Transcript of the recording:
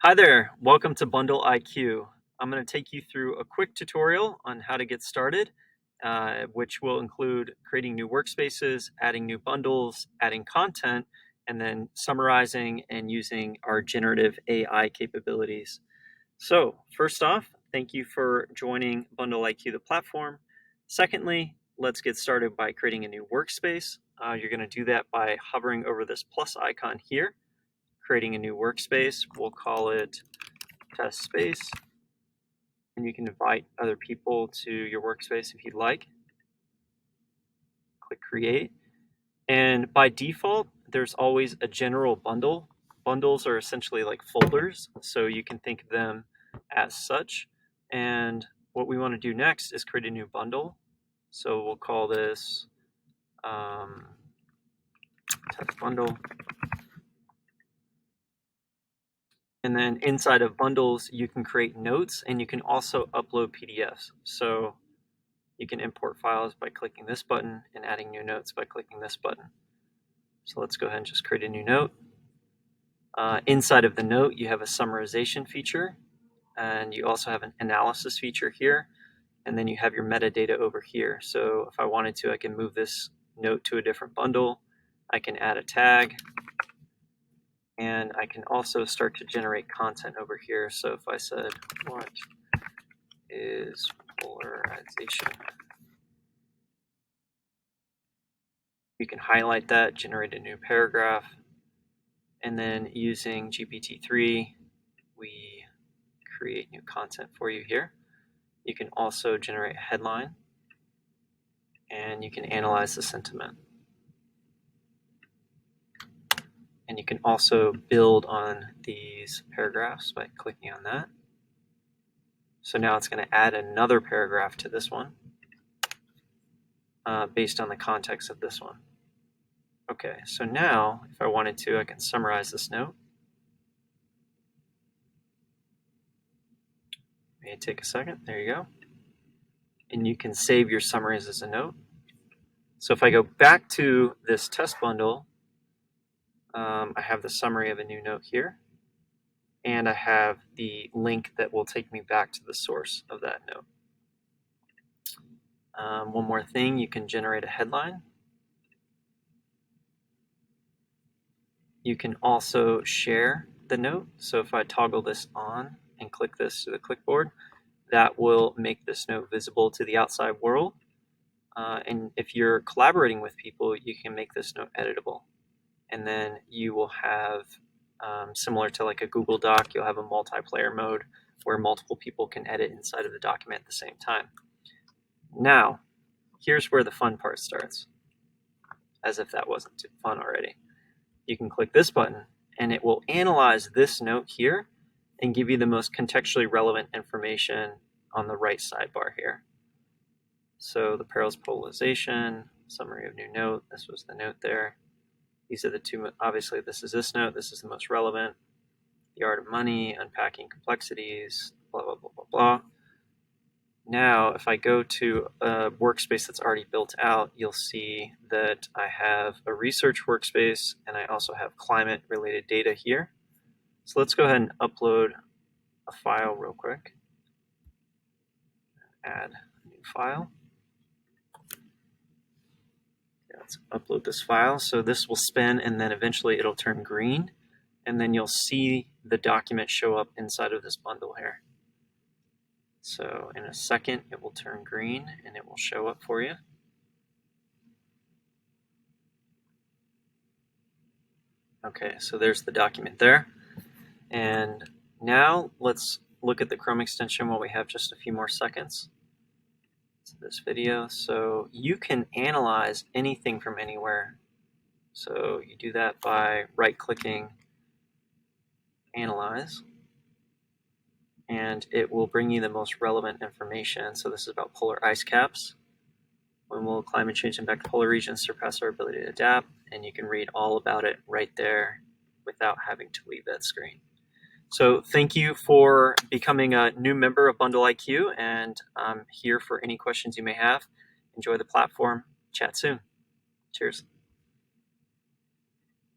Hi there, welcome to bundleIQ. I'm going to take you through a quick tutorial on how to get started, which will include creating new workspaces, adding new bundles, adding content, and then summarizing and using our generative AI capabilities. So first off, thank you for joining bundleIQ, the platform. Secondly, let's get started by creating a new workspace. You're going to do that by hovering over this plus icon here, creating a new workspace. We'll call it test space, and you can invite other people to your workspace if you'd like. Click create, and by default there's always a general bundle. Bundles are essentially like folders, so you can think of them as such. And what we want to do next is create a new bundle, so we'll call this test bundle. And then inside of bundles, you can create notes, and you can also upload PDFs. So you can import files by clicking this button and adding new notes by clicking this button. So let's go ahead and just create a new note. Inside of the note, you have a summarization feature, and you also have an analysis feature here, and then you have your metadata over here. So if I wanted to, I can move this note to a different bundle. I can add a tag, and I can also start to generate content over here. So if I said, what is polarization? You can highlight that, generate a new paragraph, and then using GPT-3, we create new content for you here. You can also generate a headline, and you can analyze the sentiment. And you can also build on these paragraphs by clicking on that. So now it's going to add another paragraph to this one based on the context of this one. Okay, so now if I wanted to, I can summarize this note. May take a second. There you go. And you can save your summaries as a note. So if I go back to this test bundle, I have the summary of a new note here, and I have the link that will take me back to the source of that note. One more thing, you can generate a headline. You can also share the note. So if I toggle this on and click this to the clipboard, that will make this note visible to the outside world. And if you're collaborating with people, you can make this note editable. And then you will have, similar to like a Google Doc, you'll have a multiplayer mode where multiple people can edit inside of the document at the same time. Now, here's where the fun part starts, as if that wasn't too fun already. You can click this button, and it will analyze this note here and give you the most contextually relevant information on the right sidebar here. So the parallels polarization, summary of new note, this was the note there. These are the two, obviously this is this note, this is the most relevant. The art of money, unpacking complexities, blah, blah, blah, blah, blah. Now, if I go to a workspace that's already built out, you'll see that I have a research workspace, and I also have climate-related data here. So let's go ahead and upload a file real quick. Add a new file. Let's upload this file. So this will spin, and then eventually it'll turn green, and then you'll see the document show up inside of this bundle here. So in a second, it will turn green, and it will show up for you. Okay, so there's the document there. And now let's look at the Chrome extension while we have just a few more seconds to this video. So you can analyze anything from anywhere. So you do that by right-clicking Analyze, and it will bring you the most relevant information. So this is about polar ice caps. When will climate change impact polar regions surpass our ability to adapt? And you can read all about it right there without having to leave that screen. So thank you for becoming a new member of bundleIQ, and I'm here for any questions you may have. Enjoy the platform. Chat soon. Cheers.